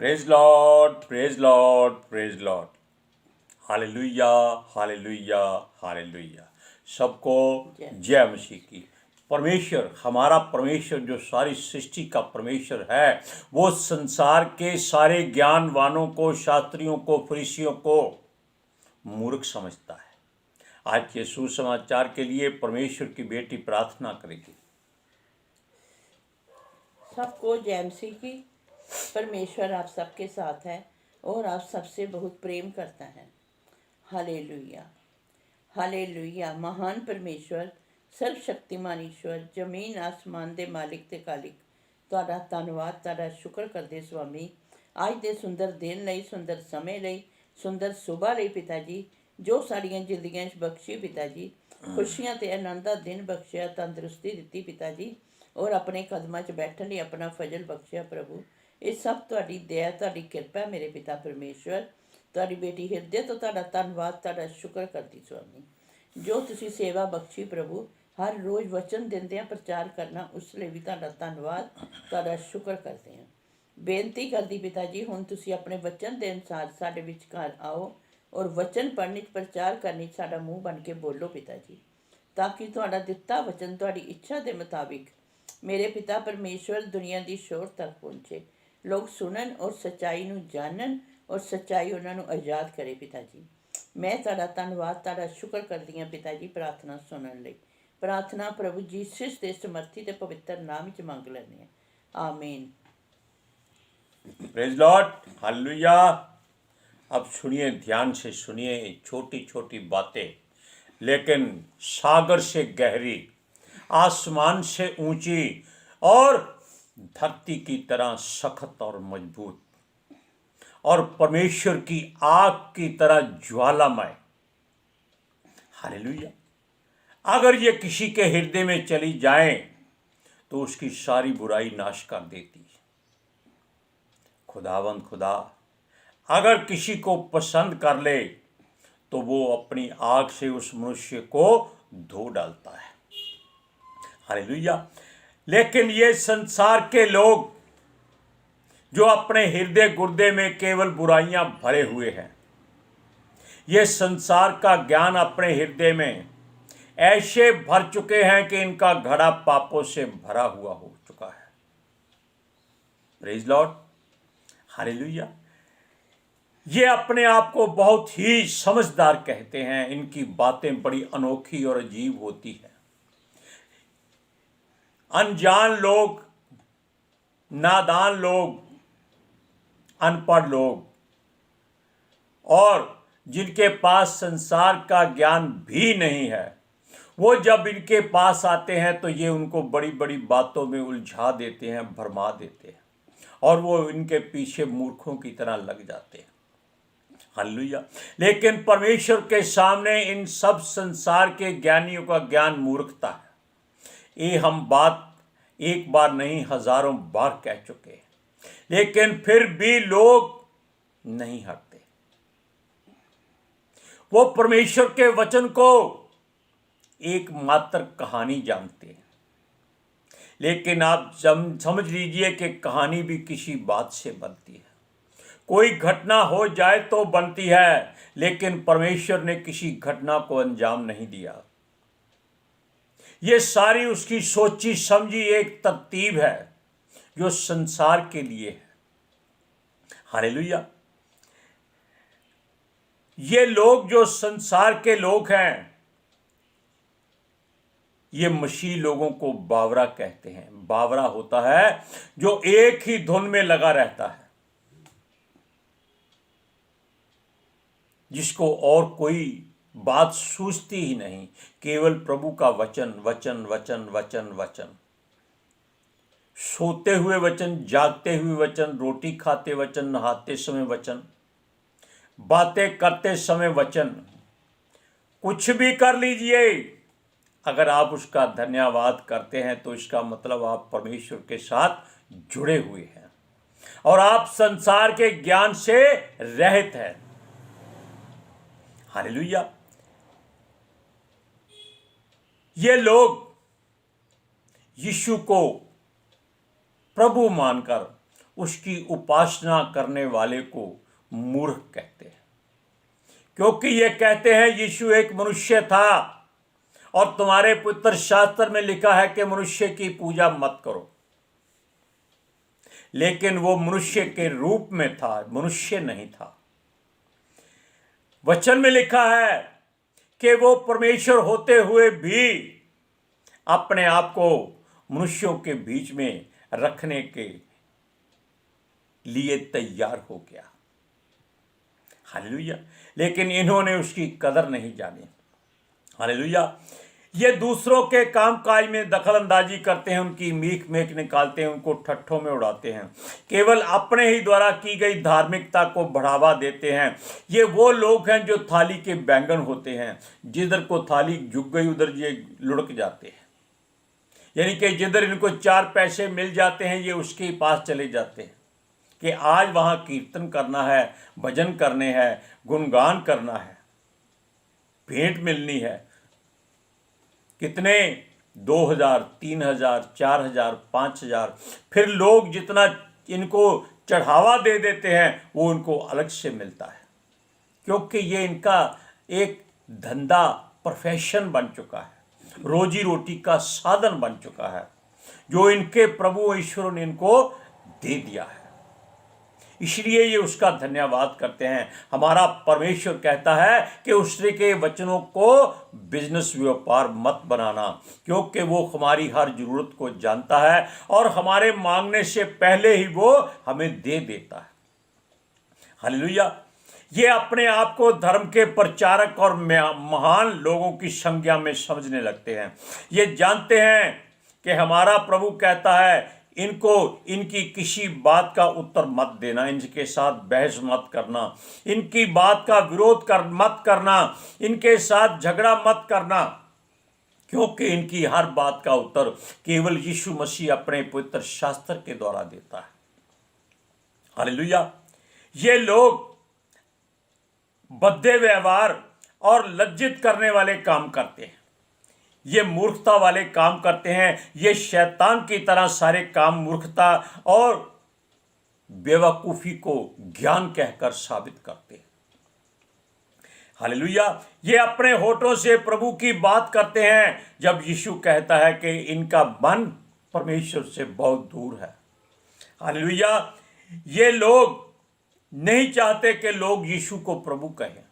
Praise Lord, praise Lord, praise Lord. Hallelujah, hallelujah, hallelujah. सबको जय मसीह की। परमेश्वर, हमारा परमेश्वर जो सारी सृष्टि का परमेश्वर है, वो संसार के सारे ज्ञानवानों को, शास्त्रियों को, फरीसियों को मूर्ख समझता है। आज के सुसमाचार के लिए परमेश्वर की बेटी प्रार्थना करेगी। सबको जय मसीह की। परमेश्वर आप सबके साथ है और आप सबसे बहुत प्रेम करता है। Hallelujah, hallelujah. महान परमेश्वर, सर्वशक्तिमान ईश्वर, जमीन आसमान दे मालिक ते कालिक, तुहाडा धन्नवाद, तुहाडा शुक्र करदे स्वामी, अज दे सुंदर दिन लई, सुंदर समय लई, सुंदर सुबह लई पिता जी, जो साड़ियां जिंदगियां च बख्शी पिता जी, खुशियां ते आनंद दा दिन बख्शिया, तंदरुस्ती दित्ती पिता जी, और अपने कदमां च बैठण लई अपना फजल बख्शिया प्रभु। ये सब तुहाडी दया, तुहाडी किरपा मेरे पिता परमेश्वर। तुहाडी बेटी हिरदे तो तुहाडा धन्नवाद, तुहाडा शुक्र करदी स्वामी, जो तुसी सेवा बख्शी प्रभु। हर रोज़ वचन दिंदियां प्रचार करना, उस लिए भी तुहाडा धन्नवाद, तुहाडा शुक्र करते हैं। बेनती करदी पिता जी, हुण तुसी अपने वचन के अनुसार साडे विचकार आओ और वचन पढ़ने प्रचार करने साडा मूँह बन के बोलो पिता जी, ताकि तुहाडा दिता वचन तुहाडी इच्छा के मुताबिक मेरे पिता परमेश्वर दुनिया की शोर तक पहुँचे, लोग सुनन और सच्चाई नूं जानन और सच्चाई उन्होंने आज़ाद करे पिता जी। मैं तुहाडा धन्नवाद, तुहाडा शुक्र करदी हां पिता जी, प्रार्थना सुनन लई। प्रार्थना प्रभु जीसस के समर्थी ते पवित्र नाम च मंग लैंदे हां, आमीन। Praise Lord, hallelujah. अब सुनिए, ध्यान से सुनिए, छोटी छोटी बातें लेकिन सागर से गहरी, आसमान से ऊंची और धरती की तरह सख्त और मजबूत, और परमेश्वर की आग की तरह ज्वालामय। हालेलुया। अगर ये किसी के हृदय में चली जाए तो उसकी सारी बुराई नाश कर देती है। खुदावंद खुदा अगर किसी को पसंद कर ले तो वो अपनी आग से उस मनुष्य को धो डालता है। हालेलुया। लेकिन ये संसार के लोग जो अपने हृदय गुर्दे में केवल बुराइयां भरे हुए हैं, ये संसार का ज्ञान अपने हृदय में ऐसे भर चुके हैं कि इनका घड़ा पापों से भरा हुआ हो चुका है। Praise Lord, hallelujah. ये अपने आप को बहुत ही समझदार कहते हैं, इनकी बातें बड़ी अनोखी और अजीब होती है। अनजान लोग, नादान लोग, अनपढ़ लोग और जिनके पास संसार का ज्ञान भी नहीं है, वो जब इनके पास आते हैं तो ये उनको बड़ी बड़ी बातों में उलझा देते हैं, भरमा देते हैं, और वो इनके पीछे मूर्खों की तरह लग जाते हैं। हालेलुया। लेकिन परमेश्वर के सामने इन सब संसार के ज्ञानियों का ज्ञान मूर्खता है। ये हम बात एक बार नहीं हजारों बार कह चुके हैं, लेकिन फिर भी लोग नहीं हटते। वो परमेश्वर के वचन को एकमात्र कहानी जानते हैं, लेकिन आप समझ लीजिए कि कहानी भी किसी बात से बनती है। कोई घटना हो जाए तो बनती है, लेकिन परमेश्वर ने किसी घटना को अंजाम नहीं दिया। ये सारी उसकी सोची समझी एक तरतीब है जो संसार के लिए है। हालेलुया। ये लोग जो संसार के लोग हैं, ये मसीह लोगों को बावरा कहते हैं। बावरा होता है जो एक ही धुन में लगा रहता है, जिसको और कोई बात सूझती ही नहीं, केवल प्रभु का वचन वचन वचन वचन वचन। सोते हुए वचन, जागते हुए वचन, रोटी खाते वचन, नहाते समय वचन, बातें करते समय वचन। कुछ भी कर लीजिए, अगर आप उसका धन्यवाद करते हैं तो इसका मतलब आप परमेश्वर के साथ जुड़े हुए हैं और आप संसार के ज्ञान से रहित हैं। हालेलुया। ये लोग यीशु को प्रभु मानकर उसकी उपासना करने वाले को मूर्ख कहते हैं, क्योंकि ये कहते हैं यीशु एक मनुष्य था और तुम्हारे पवित्र शास्त्र में लिखा है कि मनुष्य की पूजा मत करो। लेकिन वो मनुष्य के रूप में था, मनुष्य नहीं था। वचन में लिखा है कि वो परमेश्वर होते हुए भी अपने आप को मनुष्यों के बीच में रखने के लिए तैयार हो गया। हालेलुया। लेकिन इन्होंने उसकी कदर नहीं जानी। हालेलुया। ये दूसरों के काम काज में दखल अंदाजी करते हैं, उनकी मीख मेख निकालते हैं, उनको ठट्ठों में उड़ाते हैं, केवल अपने ही द्वारा की गई धार्मिकता को बढ़ावा देते हैं। ये वो लोग हैं जो थाली के बैंगन होते हैं, जिधर को थाली झुक गई उधर ये लुढ़क जाते हैं। यानी कि जिधर इनको 4 पैसे मिल जाते हैं ये उसके पास चले जाते हैं कि आज वहाँ कीर्तन करना है, भजन करने हैं, गुणगान करना है, भेंट मिलनी है। कितने 2000, 3000, 4000, 5000, फिर लोग जितना इनको चढ़ावा दे देते हैं वो उनको अलग से मिलता है, क्योंकि ये इनका एक धंधा, प्रोफेशन बन चुका है, रोजी रोटी का साधन बन चुका है, जो इनके प्रभु ईश्वर ने इनको दे दिया है। इसलिए ये उसका धन्यवाद करते हैं। हमारा परमेश्वर कहता है कि उसने के वचनों को बिजनेस व्यापार मत बनाना, क्योंकि वो हमारी हर जरूरत को जानता है और हमारे मांगने से पहले ही वो हमें दे देता है। हालेलुया। ये अपने आप को धर्म के प्रचारक और महान लोगों की संज्ञा में समझने लगते हैं। ये जानते हैं कि हमारा प्रभु कहता है इनको इनकी किसी बात का उत्तर मत देना, इनके साथ बहस मत करना, इनकी बात का विरोध मत करना, इनके साथ झगड़ा मत करना, क्योंकि इनकी हर बात का उत्तर केवल यीशु मसीह अपने पवित्र शास्त्र के द्वारा देता है। हालेलुया। ये लोग बद्दे व्यवहार और लज्जित करने वाले काम करते हैं, ये मूर्खता वाले काम करते हैं। ये शैतान की तरह सारे काम मूर्खता और बेवकूफ़ी को ज्ञान कहकर साबित करते हैं। हालेलुया। ये अपने होठों से प्रभु की बात करते हैं, जब यीशु कहता है कि इनका मन परमेश्वर से बहुत दूर है। हालेलुया। ये लोग नहीं चाहते कि लोग यीशु को प्रभु कहें।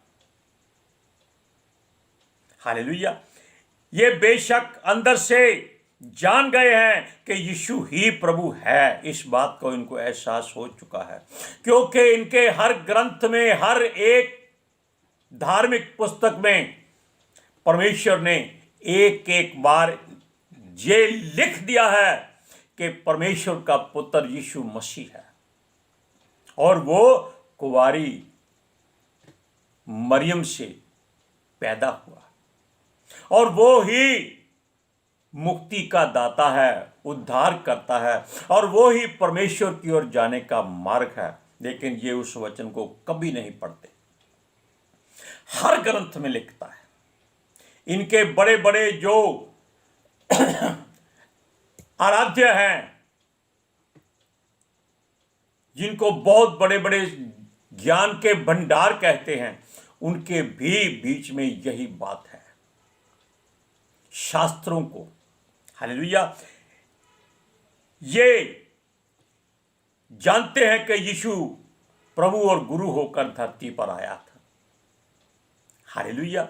हालेलुया। ये बेशक अंदर से जान गए हैं कि यीशु ही प्रभु है, इस बात को इनको एहसास हो चुका है, क्योंकि इनके हर ग्रंथ में, हर एक धार्मिक पुस्तक में परमेश्वर ने एक एक बार ये लिख दिया है कि परमेश्वर का पुत्र यीशु मसीह है और वो कुंवारी मरियम से पैदा हुआ और वो ही मुक्ति का दाता है, उद्धार करता है और वो ही परमेश्वर की ओर जाने का मार्ग है। लेकिन ये उस वचन को कभी नहीं पढ़ते। हर ग्रंथ में लिखता है। इनके बड़े बड़े जो आराध्य हैं, जिनको बहुत बड़े बड़े ज्ञान के भंडार कहते हैं, उनके भी बीच में यही बात है। शास्त्रों को, हालेलुया, ये जानते हैं कि यीशु प्रभु और गुरु होकर धरती पर आया था। हालेलुया।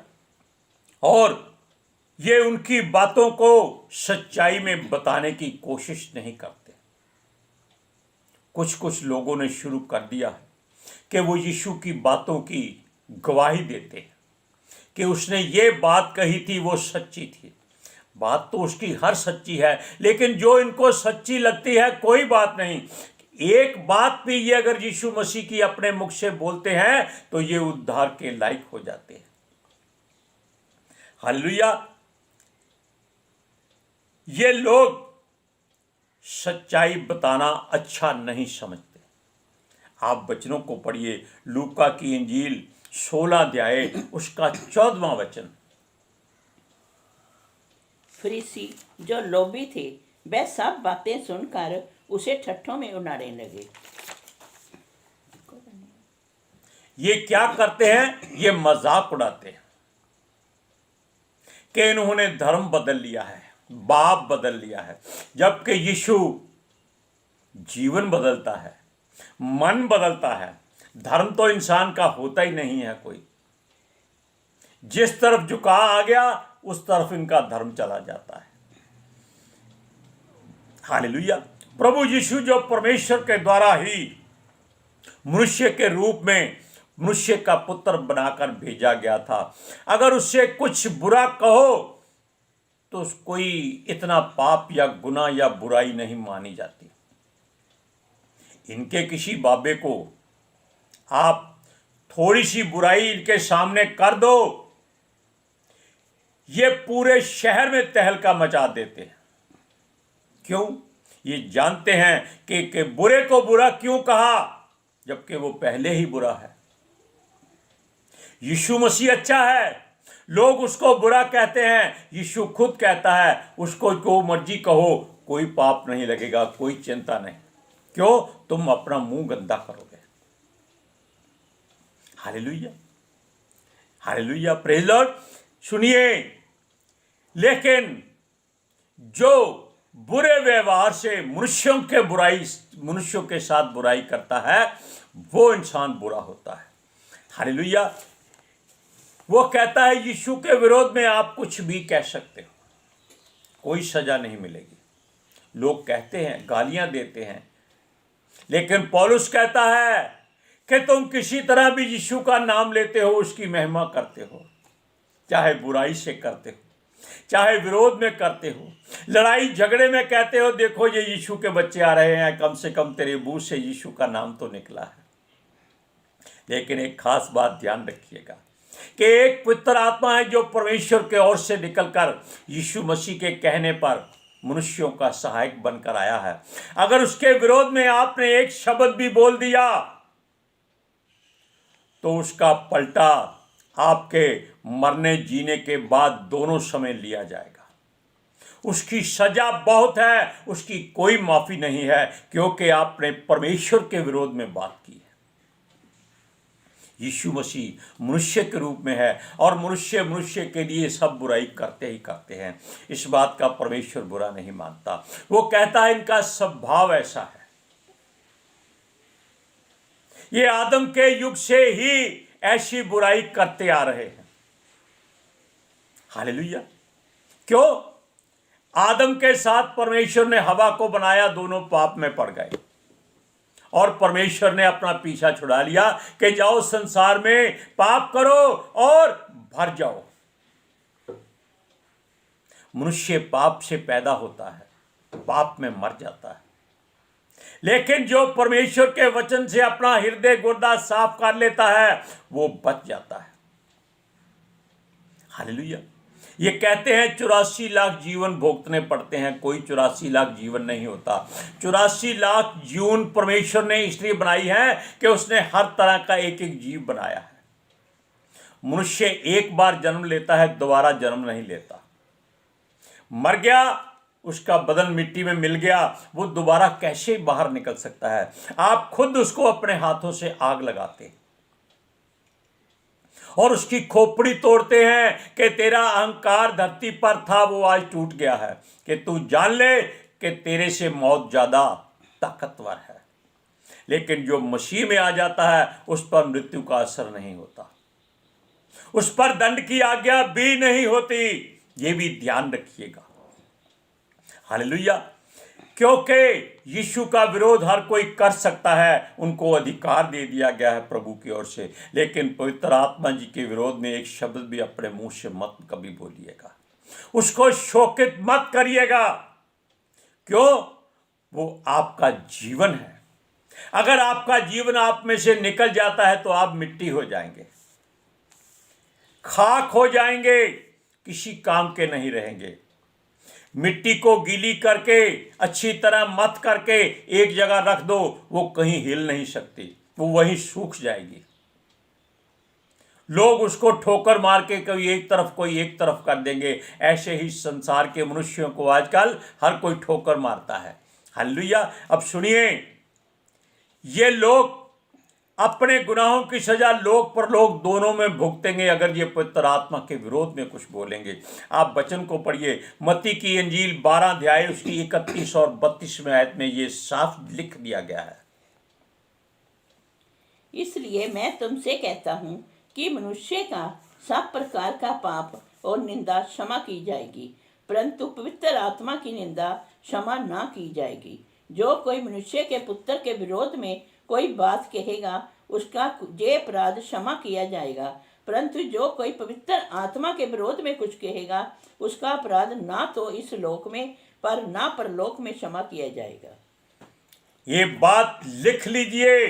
और ये उनकी बातों को सच्चाई में बताने की कोशिश नहीं करते। कुछ कुछ लोगों ने शुरू कर दिया है कि वो यीशु की बातों की गवाही देते हैं कि उसने ये बात कही थी, वो सच्ची थी। बात तो उसकी हर सच्ची है, लेकिन जो इनको सच्ची लगती है कोई बात नहीं। एक बात भी ये अगर यीशु मसीह की अपने मुख से बोलते हैं तो ये उद्धार के लायक हो जाते हैं। हालेलुया। ये लोग सच्चाई बताना अच्छा नहीं समझते। आप वचनों को पढ़िए, लूका की इंजील 16 अध्याय उसका 14वां वचन। फरीसी जो लोभी थे, वह सब बातें सुनकर उसे ठट्ठों में उड़ाने लगे। ये क्या करते हैं? ये मजाक उड़ाते हैं कि इन्होंने धर्म बदल लिया है, बाप बदल लिया है, जबकि यीशु जीवन बदलता है, मन बदलता है। धर्म तो इंसान का होता ही नहीं है कोई। जिस तरफ झुकाव आ गया उस तरफ इनका धर्म चला जाता है। हालेलुया। प्रभु यीशु जो परमेश्वर के द्वारा ही मनुष्य के रूप में मनुष्य का पुत्र बनाकर भेजा गया था, अगर उससे कुछ बुरा कहो तो कोई इतना पाप या गुनाह या बुराई नहीं मानी जाती। इनके किसी बाबे को आप थोड़ी सी बुराई इनके सामने कर दो, ये पूरे शहर में तहलका मचा देते हैं। क्यों? ये जानते हैं कि बुरे को बुरा क्यों कहा, जबकि वो पहले ही बुरा है। यीशु मसीह अच्छा है, लोग उसको बुरा कहते हैं। यीशु खुद कहता है उसको जो मर्जी कहो, कोई पाप नहीं लगेगा, कोई चिंता नहीं। क्यों? तुम अपना मुंह गंदा करोगे। Hallelujah, hallelujah, praise Lord. सुनिए, लेकिन जो बुरे व्यवहार से मनुष्यों के साथ बुराई करता है, वो इंसान बुरा होता है। हालेलुया। वो कहता है यीशु के विरोध में आप कुछ भी कह सकते हो, कोई सजा नहीं मिलेगी। लोग कहते हैं, गालियां देते हैं, लेकिन पौलुस कहता है कि तुम किसी तरह भी यीशु का नाम लेते हो, उसकी महिमा करते हो, चाहे बुराई से करते हो, चाहे विरोध में करते हो, लड़ाई झगड़े में कहते हो देखो ये यीशु के बच्चे आ रहे हैं, कम से कम तेरे मुंह से यीशु का नाम तो निकला है। लेकिन एक खास बात ध्यान रखिएगा कि एक पवित्र आत्मा है जो परमेश्वर के ओर से निकलकर यीशु मसीह के कहने पर मनुष्यों का सहायक बनकर आया है। अगर उसके विरोध में आपने एक शब्द भी बोल दिया तो उसका पलटा आपके मरने जीने के बाद दोनों समय लिया जाएगा। उसकी सजा बहुत है, उसकी कोई माफी नहीं है, क्योंकि आपने परमेश्वर के विरोध में बात की है। यीशु मसीह मनुष्य के रूप में है और मनुष्य के लिए सब बुराई करते ही करते हैं। इस बात का परमेश्वर बुरा नहीं मानता। वो कहता है इनका स्वभाव ऐसा है। ये आदम के युग से ही ऐसी बुराई करते आ रहे हैं। हालेलुया। क्यों? आदम के साथ परमेश्वर ने हवा को बनाया, दोनों पाप में पड़ गए और परमेश्वर ने अपना पीछा छुड़ा लिया कि जाओ संसार में पाप करो और भर जाओ। मनुष्य पाप से पैदा होता है, पाप में मर जाता है, लेकिन जो परमेश्वर के वचन से अपना हृदय गुर्दा साफ कर लेता है वो बच जाता है। हालेलुया। ये कहते हैं 84 लाख जीवन भोगतने पड़ते हैं, कोई 84 लाख जीवन नहीं होता। 84 लाख जीवन परमेश्वर ने इसलिए बनाई है कि उसने हर तरह का एक एक जीव बनाया है। मनुष्य एक बार जन्म लेता है, दोबारा जन्म नहीं लेता। मर गया, उसका बदन मिट्टी में मिल गया, वो दोबारा कैसे बाहर निकल सकता है? आप खुद उसको अपने हाथों से आग लगाते हैं और उसकी खोपड़ी तोड़ते हैं कि तेरा अहंकार धरती पर था वो आज टूट गया है, कि तू जान ले कि तेरे से मौत ज्यादा ताकतवर है। लेकिन जो मसीह में आ जाता है उस पर मृत्यु का असर नहीं होता, उस पर दंड की आज्ञा भी नहीं होती। ये भी ध्यान रखिएगा। हालेलुया। क्योंकि यीशु का विरोध हर कोई कर सकता है, उनको अधिकार दे दिया गया है प्रभु की ओर से, लेकिन पवित्र आत्मा जी के विरोध में एक शब्द भी अपने मुंह से मत कभी बोलिएगा, उसको शोकित मत करिएगा। क्यों? वो आपका जीवन है। अगर आपका जीवन आप में से निकल जाता है तो आप मिट्टी हो जाएंगे, खाक हो जाएंगे, किसी काम के नहीं रहेंगे। मिट्टी को गीली करके अच्छी तरह मत करके एक जगह रख दो, वो कहीं हिल नहीं सकती, वो वहीं सूख जाएगी। लोग उसको ठोकर मार के कोई एक तरफ कर देंगे। ऐसे ही संसार के मनुष्यों को आजकल हर कोई ठोकर मारता है। हालेलुया। अब सुनिए, ये लोग अपने गुनाहों की सजा लोक परलोक दोनों में भुगतेंगे अगर ये पवित्र आत्मा के विरोध में कुछ बोलेंगे। आप वचन को पढ़िए, मत्ती की इंजील 12 अध्याय उसकी 31 और 32वें आयत में ये साफ लिख दिया गया है। इसलिए मैं तुमसे कहता हूँ कि मनुष्य का सब प्रकार का पाप और निंदा क्षमा की जाएगी, परंतु पवित्र आत्मा की निंदा क्षमा ना की जाएगी। जो कोई मनुष्य के पुत्र के विरोध में कोई बात कहेगा, उसका ये अपराध क्षमा किया जाएगा, परंतु जो कोई पवित्र आत्मा के विरोध में कुछ कहेगा, उसका अपराध ना तो इस लोक में पर ना परलोक में क्षमा किया जाएगा। ये बात लिख लीजिए,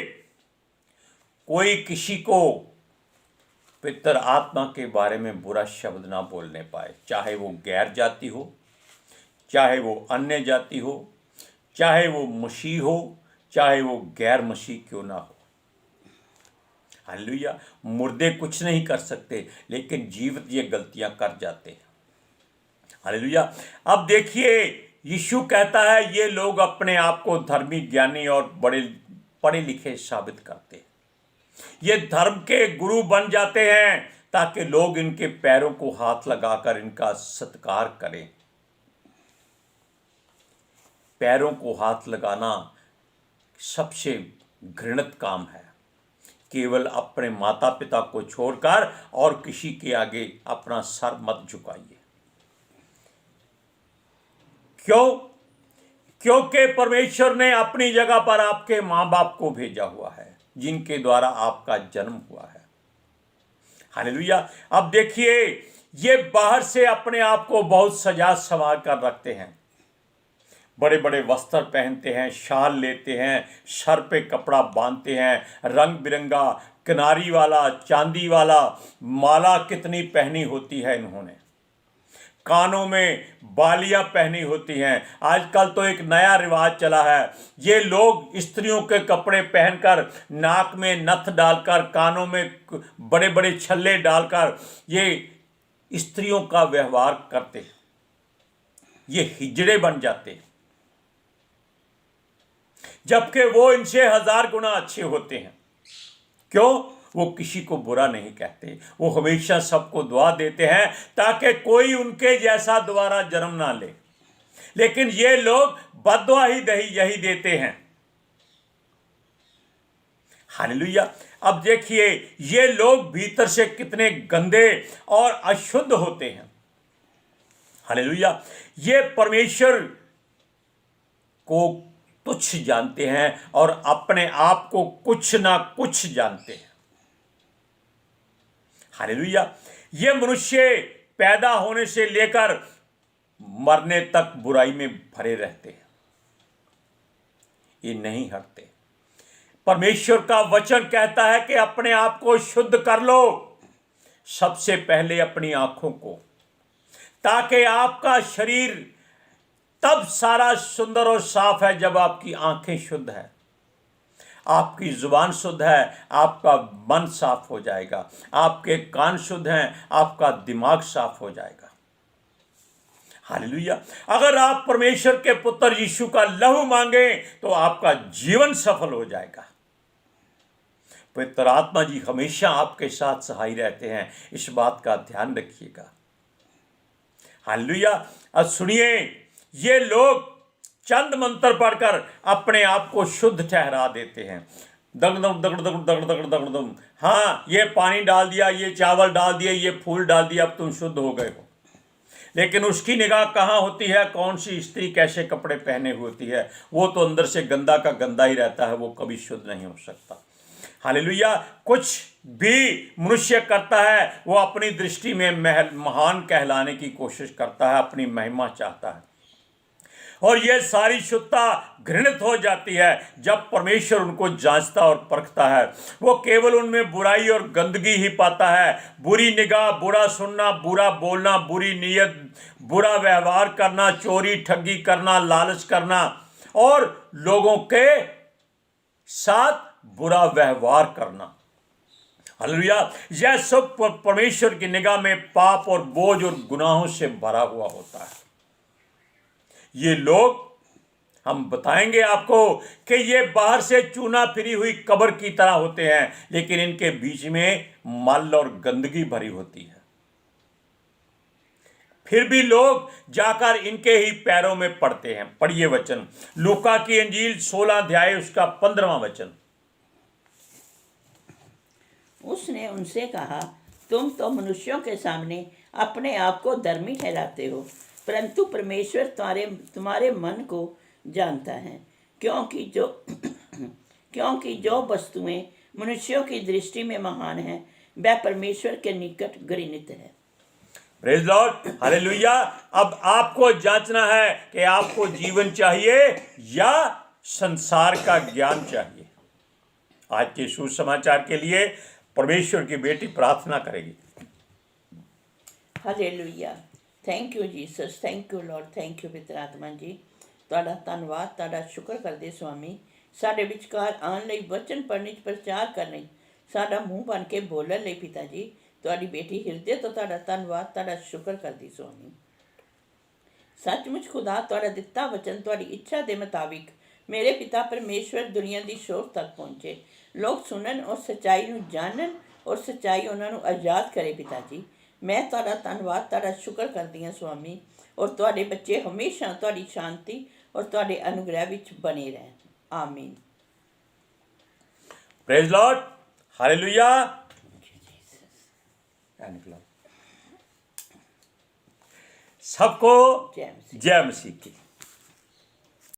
कोई किसी को पवित्र आत्मा के बारे में बुरा शब्द ना बोलने पाए, चाहे वो गैर जाति हो, चाहे वो अन्य जाति हो, चाहे वो मसीह हो, चाहे वो गैर मसीह क्यों ना हो। हालेलुया। मुर्दे कुछ नहीं कर सकते, लेकिन जीवित ये गलतियां कर जाते हैं। हालेलुया। अब देखिए, यीशु कहता है ये लोग अपने आप को धर्मी, ज्ञानी और बड़े पढ़े लिखे साबित करते हैं। ये धर्म के गुरु बन जाते हैं ताकि लोग इनके पैरों को हाथ लगाकर इनका सत्कार करें। पैरों को हाथ लगाना सबसे घृणित काम है। केवल अपने माता पिता को छोड़कर और किसी के आगे अपना सर मत झुकाइए। क्यों? क्योंकि परमेश्वर ने अपनी जगह पर आपके माँ बाप को भेजा हुआ है, जिनके द्वारा आपका जन्म हुआ है। हालेलुया। अब देखिए, ये बाहर से अपने आप को बहुत सजा संवार कर रखते हैं, बड़े बड़े वस्त्र पहनते हैं, शाल लेते हैं, सर पे कपड़ा बांधते हैं, रंग बिरंगा किनारी वाला, चांदी वाला माला कितनी पहनी होती है इन्होंने, कानों में बालियां पहनी होती हैं। आजकल तो एक नया रिवाज चला है, ये लोग स्त्रियों के कपड़े पहनकर, नाक में नथ डालकर, कानों में बड़े बड़े छल्ले डालकर ये स्त्रियों का व्यवहार करते हैं। ये हिजड़े बन जाते हैं, जबकि वो इनसे 1000 गुना अच्छे होते हैं। क्यों? वो किसी को बुरा नहीं कहते, वो हमेशा सबको दुआ देते हैं ताकि कोई उनके जैसा दोबारा जन्म ना ले। लेकिन ये लोग बद्दुआ ही यही देते हैं। हालेलुया। अब देखिए, ये लोग भीतर से कितने गंदे और अशुद्ध होते हैं। हालेलुया। ये परमेश्वर को तुच्छ जानते हैं और अपने आप को कुछ ना कुछ जानते हैं। हालेलुया। ये मनुष्य पैदा होने से लेकर मरने तक बुराई में भरे रहते हैं, ये नहीं हटते। परमेश्वर का वचन कहता है कि अपने आप को शुद्ध कर लो, सबसे पहले अपनी आंखों को, ताकि आपका शरीर तब सारा सुंदर और साफ है जब आपकी आंखें शुद्ध है, आपकी जुबान शुद्ध है, आपका मन साफ हो जाएगा, आपके कान शुद्ध हैं, आपका दिमाग साफ हो जाएगा। हालेलुया। अगर आप परमेश्वर के पुत्र यीशु का लहू मांगे तो आपका जीवन सफल हो जाएगा। पवित्र आत्मा जी हमेशा आपके साथ सहाय रहते हैं, इस बात का ध्यान रखिएगा। हालेलुया। अब सुनिए, ये लोग चंद मंत्र पढ़कर अपने आप को शुद्ध ठहरा देते हैं। दगड़म दगड़ दगड़ दगड़ दगड़ दगड़म, हाँ ये पानी डाल दिया, ये चावल डाल दिया, ये फूल डाल दिया, अब तुम शुद्ध हो गए हो। लेकिन उसकी निगाह कहाँ होती है? कौन सी स्त्री कैसे कपड़े पहने हुई होती है? वो तो अंदर से गंदा का गंदा ही रहता है, वो कभी शुद्ध नहीं हो सकता। हालेलुया। कुछ भी मनुष्य करता है वो अपनी दृष्टि में महान कहलाने की कोशिश करता है, अपनी महिमा चाहता है, और यह सारी शुद्धता घृणित हो जाती है जब परमेश्वर उनको जांचता और परखता है। वो केवल उनमें बुराई और गंदगी ही पाता है। बुरी निगाह, बुरा सुनना, बुरा बोलना, बुरी नीयत, बुरा व्यवहार करना, चोरी ठगी करना, लालच करना और लोगों के साथ बुरा व्यवहार करना। हालेलुया। यह सब परमेश्वर की निगाह में पाप और बोझ और गुनाहों से भरा हुआ होता है। ये लोग, हम बताएंगे आपको कि ये बाहर से चूना फिरी हुई कब्र की तरह होते हैं, लेकिन इनके बीच में मल और गंदगी भरी होती है। फिर भी लोग जाकर इनके ही पैरों में पड़ते हैं। पढ़िए वचन, लूका की इंजील 16 अध्याय उसका 15वां वचन। उसने उनसे कहा, तुम तो मनुष्यों के सामने अपने आप को धर्मी ठहराते हो, परंतु परमेश्वर तुम्हारे मन को जानता है, क्योंकि जो वस्तुएं मनुष्यों की दृष्टि में महान हैं, वह परमेश्वर के निकट घृणित है। Praise Lord, hallelujah. अब आपको जांचना है कि आपको जीवन चाहिए या संसार का ज्ञान चाहिए। आज के सुसमाचार के लिए परमेश्वर की बेटी प्रार्थना करेगी। Hallelujah. Thank you Jesus, thank you Lord, thank you पवित्र आत्मा जी। ਤੁਹਾਡਾ ਧੰਨਵਾਦ, ਤੁਹਾਡਾ ਸ਼ੁਕਰ ਕਰਦੇ ਸੁਆਮੀ, ਸਾਡੇ ਵਿਚਕਾਰ ਆਉਣ ਲਈ, ਵਚਨ ਪੜ੍ਹਨ 'ਚ ਪ੍ਰਚਾਰ ਕਰਨ ਲਈ, ਸਾਡਾ ਮੂੰਹ ਬਣ ਕੇ ਬੋਲਣ ਲਈ ਪਿਤਾ ਜੀ। ਤੁਹਾਡੀ ਬੇਟੀ ਹਿਰਦੇ ਤੋਂ ਤੁਹਾਡਾ ਧੰਨਵਾਦ, ਤੁਹਾਡਾ ਸ਼ੁਕਰ ਕਰਦੀ ਸੁਆਮੀ। ਸੱਚਮੁੱਚ ਖੁਦਾ, ਤੁਹਾਡਾ ਦਿੱਤਾ ਵਚਨ ਤੁਹਾਡੀ ਇੱਛਾ ਦੇ ਮੁਤਾबिक ਮੇਰੇ ਪਿਤਾ ਪਰਮੇਸ਼ਵਰ ਦੁਨੀਆ ਦੀ ਸ਼ੋਰ ਤੱਕ ਪਹੁੰਚੇ, ਲੋਕ ਸੁਣਨ ਔਰ ਸੱਚਾਈ ਨੂੰ ਜਾਣਨ ਔਰ ਸੱਚਾਈ ਉਹਨਾਂ ਨੂੰ ਆਜ਼ਾਦ ਕਰੇ ਪਿਤਾ ਜੀ। ਮੈਂ ਤੁਹਾਡਾ ਧੰਨਵਾਦ, ਤੁਹਾਡਾ ਸ਼ੁਕਰ ਕਰਦੀ ਹਾਂ ਸੁਆਮੀ, ਔਰ ਤੁਹਾਡੇ ਬੱਚੇ ਹਮੇਸ਼ਾ ਤੁਹਾਡੀ ਸ਼ਾਂਤੀ ਔਰ ਤੁਹਾਡੇ ਅਨੁਗ੍ਰਹਿ ਵਿੱਚ ਬਣੇ ਰਹਿਣ। ਆਮੀਨ। Praise Lord, hallelujah. सबको जय मसीह। जय मसीह की।